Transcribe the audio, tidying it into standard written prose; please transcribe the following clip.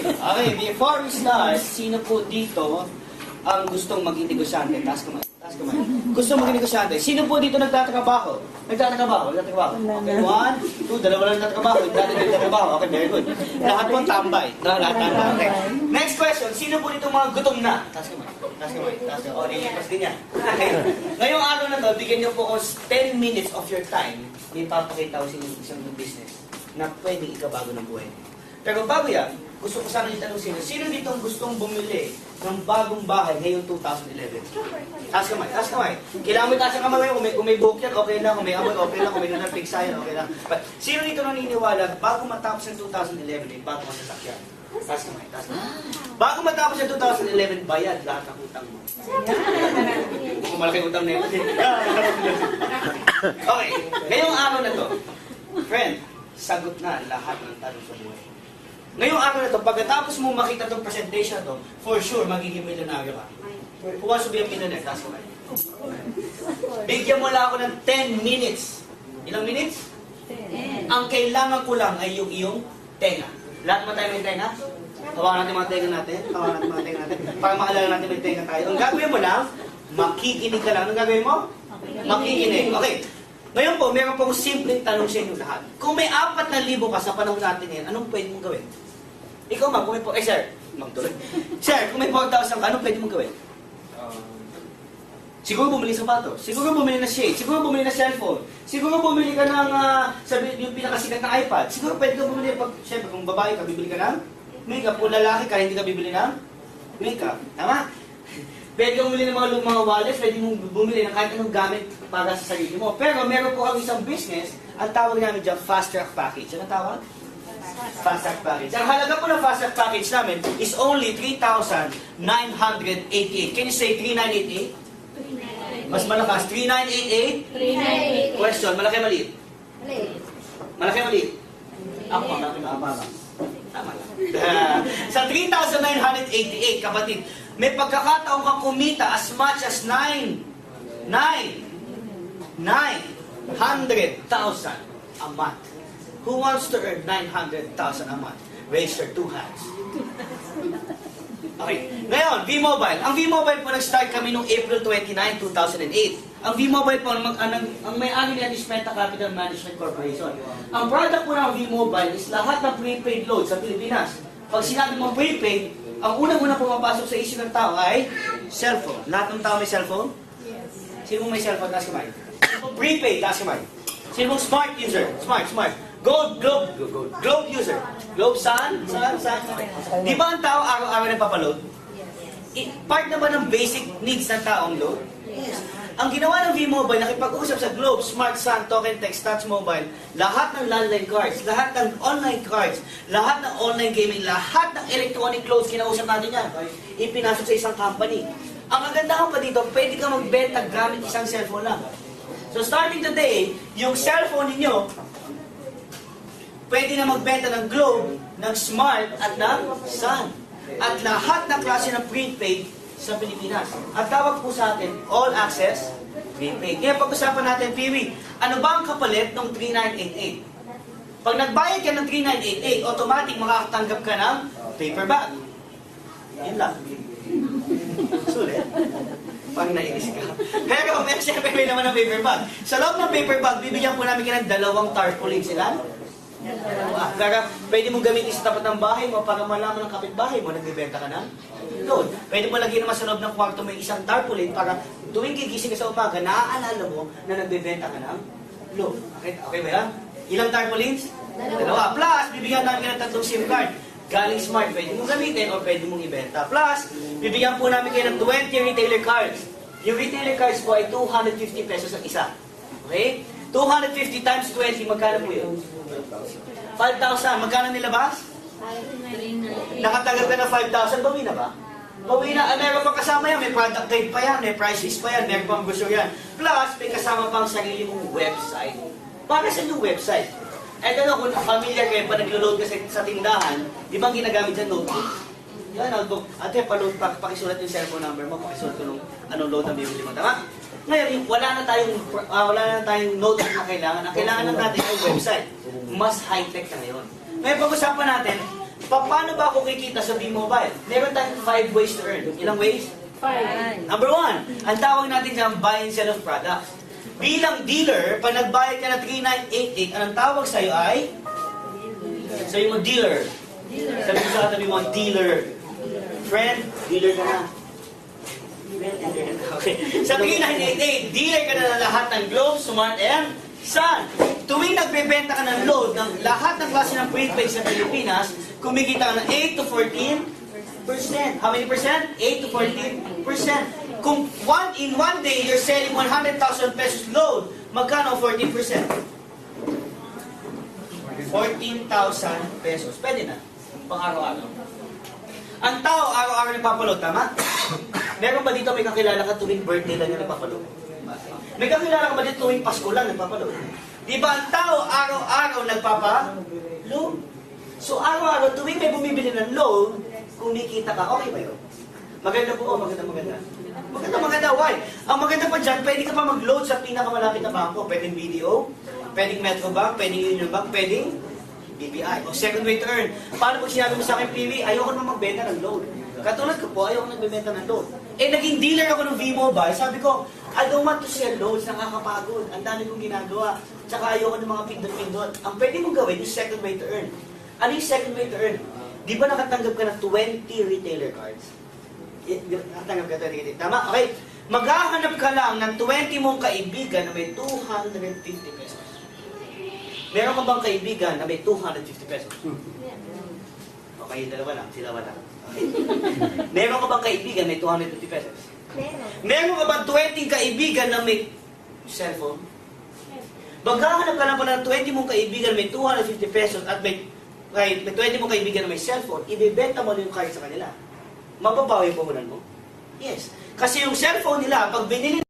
Okay, before we start, sino po dito ang gustong maging negosyante? Taas kamay. Taas kamay. Gustong maging negosyante. Sino po dito nagtatrabaho? Nagtatrabaho? Okay, 1, 2, dalawa lang nagtatrabaho. Nagtatrabaho. Okay, very good. Lahat po tambay. Lahat tambay. Okay. Next question. Sino po dito mga gutom na? Taas kamay. Taas kamay. Taas kamay. O, nilipas din yan. Okay. Ngayong araw na to, bigyan niyo po ko 10 minutes of your time. May papakita ko sa inyo isang business na pwedeng ikabago ng buhay. Pero bago yan, gusto ko sana itanong sino dito ang gustong bumili ng bagong bahay ngayong 2011? Taas kamay, taas kamay. Kailangan mo taas ang kamay, kung may buhok yan, okay lang, kung may amoy, okay lang, kung may lunar pigsayan, okay lang. But, sino dito naniniwala, bago matapos ang 2011, may bago masasakyan? Taas kamay, taas kamay. Bago matapos ang 2011, bayad lahat ng utang mo. Kung malaking utang na yun. Okay, ngayong araw na to, friend, sagot na lahat ng tanong sa buhay. Ngayong araw na to, pagkatapos mo makita itong presentation to, for sure, magiging milyonaryo ka. Who wants to be a millionaire? Taas ko kayo. Bigyan mo lang ako ng 10 minutes. Ilang minutes? 10. Ang kailangan ko lang ay yung iyong tenga. Lahat mo tayo may tenga? Hawakan natin mga tenga natin. Hawakan natin mga tenga natin. Para makalala natin may tenga tayo. Ang gagawin mo lang, makikinig ka lang. Anong gagawin mo? Makikinig. Okay. Ngayon po, meron pong simpleng tanong sa inyo lahat. Kung may 4,000 ka sa panahon natin ngayon, anong pwede mong gawin? Ikaw ma'am, kung may sir, magtuloy. Sir, kung may 4,000 ka, anong pwede mong gawin? Siguro bumili sapatos, siguro bumili na shade, siguro bumili na cellphone, siguro bumili ka ng, sabi, yung pinakasikat na iPad, siguro pwede ka bumili, siyempre kung babae ka, bibili ka ng makeup, kung lalaki ka, hindi ka bibili ng makeup. Tama? Pwede kang bumili ng mga wallet, pwede mong bumili ng kahit anong gamit para sa sarili mo. Pero meron po kami isang business, ang tawag namin dyan, Fast Track Package. Ano tawag? Fast Track Package. Ang halaga po ng Fast Track Package namin is only 3,988. Can you say 3,988? Mas malakas, 3,988? 398. Question, malaki maliit? Malaki maliit? Ako, malaki na. Tama lang. Sa 3,988, kapatid, may pagkakataon kang kumita as much as 900,000 a month. Who wants to earn 900,000 a month? Raise your 2 hands. Okay. Ngayon, V-Mobile. Ang V-Mobile po nag-start kami noong April 29, 2008. Ang V-Mobile po, ang may-ari niyan is Meta Capital Management Corporation. Ang product po ng V-Mobile is lahat ng prepaid load sa Pilipinas. Pag sinabi mong prepaid, ang unang-unang pumapasok sa isip ng tao ay cellphone. Lahat ng tao may cellphone? Yes. Sino may cellphone? Taas kamay. Sino prepaid? Taas kamay. Sino smart user? Smart. Globe user. Globe sun? Di ba ang tao araw-araw nagpapaload? Part na ba ng basic needs ng taong load? Yes. Ang ginawa ng V-Mobile, nakipag-usap sa Globe, Smart Sun, Token Text, Touch Mobile, lahat ng landline cards, lahat ng online cards, lahat ng online gaming, lahat ng electronic clothes, kinausap natin yan, ipinasok sa isang company. Ang kagandahan pa dito, pwede ka magbenta gamit isang cellphone lang. So starting today, yung cellphone ninyo, pwede na magbenta ng Globe, ng Smart, at ng Sun. At lahat ng klase ng prepaid sa Pilipinas. Ang tawag po sa atin, all access prepaid. Kaya pag-usapan natin, Piwi, ano ba ang kapalit ng 3988? Pag nagbayad ka ng 3988, automatic makakatanggap ka ng paper bag. Yun lang. Sulit. Pag nainis ka. Pero siyempre may naman ng paper bag. Sa loob ng paper bag, bibigyan po namin ka ng 2 tarpaulin sila. Kaya pwede mong gamitin sa tapat ng bahay mo para malaman ng kapitbahay mo, nagbibenta ka ng load. Pwede mo lagyan naman sa loob ng kwarto may isang tarpaulin para tuwing gigising ka sa umaga, naaalala mo na nagbibenta ka ng load. Okay ba yan? Ilang tarpaulins? 2. Plus, bibigyan namin ka ng 3 SIM card. Galing Smart, pwede mong gamitin o pwede mong ibenta. Plus, bibigyan po namin kayo ng 20 retailer cards. Yung retailer cards po ay 250 pesos ang isa. Okay? 250 times 20, magkano po yun? 5,000. Magkano nilabas? 398. Nakatagal ka na 5,000, bawi na ba? Bawi na. Meron pa kasama yan. May product guide pa yan. May price list pa yan. Meron pang gusto yan. Plus, may kasama pang sarili mong website. Para sa yung website? Eto na, kung familiar kayo, pa naglo-load ka sa tindahan, di ba ang ginagamit dyan notebook? Yan, notebook. Ate, pakisulat yung cellphone number mo, pakisulat ko nung anong load na bibili mo. Tama? Ngayon, wala na tayong notebook na kailangan. Ang kailangan lang natin ay website. Mas high-tech na ngayon. Ngayon, pag-usapan natin, Paano ba ako kikita sa V-Mobile? Meron tayong 5 ways to earn. Ilang ways? 5. Number 1, ang tawag natin dyan, buy and sell of products. Bilang dealer, pag nagbayad ka na 3,988, anong tawag sa'yo ay? Sabi mo, dealer. Sabi mo, dealer. Friend, dealer ka na. Okay. Sa 3,988, dealer ka na ng lahat ng Globe, Smart, and Sun. Tuwing nagbebenta ka ng load ng lahat ng klase ng prepaid sa Pilipinas, kumikita ka ng 8 to 14%. How many percent? 8 to 14%. Kung in one day, you're selling 100,000 pesos load, magkano 14%? 14,000 pesos. Pwede na. Pang-araw-araw. Ang tao, araw-araw nagpapaload, tama? Meron ba dito may kakilala ka tuwing birthday lang yung nagpapaload? May kakilala ka ba dito tuwing Pasko lang nagpapaload? Di ba ang tao, araw-araw nagpapaload? So araw-araw, tuwing may bumibili ng load, kumikita ka, okay ba yun? Maganda po, maganda. Maganda, why? Ang maganda pa dyan, pwede ka pa mag-load sa pinakamalapit na bangko. Pwedeng BDO, pwedeng Metrobank, pwedeng Union Bank, pwedeng BPI. O second way to earn. Paano pag sinabi mo sa akin, PV, ayoko naman magbenta ng load. Katulad ko po, ayoko nagbebenta ng load. Naging dealer ako ng V-Mobile, sabi ko, I don't want to sell loads, nakakapagod. Ang dami kong ginagawa. Tsaka ayoko ng mga pindot-pindot. Ang pwede mong gawin yung second way to earn. Ano yung second way to earn? Di ba nakatanggap ka ng 20 retailer cards? Nakatanggap ka 20. Tama? Okay. Maghahanap ka lang ng 20 mong kaibigan na may 250 pesos. Meron ka bang kaibigan na may 250 pesos? Okay, dalawa lang. Sila wala. Okay. Meron ka bang kaibigan na may 250 pesos? Meron ka bang 20 kaibigan na may cellphone? Maghahanap ka lang pala ng 20 mong kaibigan na may 250 pesos at may 20 mong kaibigan na may cellphone, ibebenta mo yung card sa kanila. Mababawi yung puhunan mo? Yes. Kasi yung cellphone nila, pag binili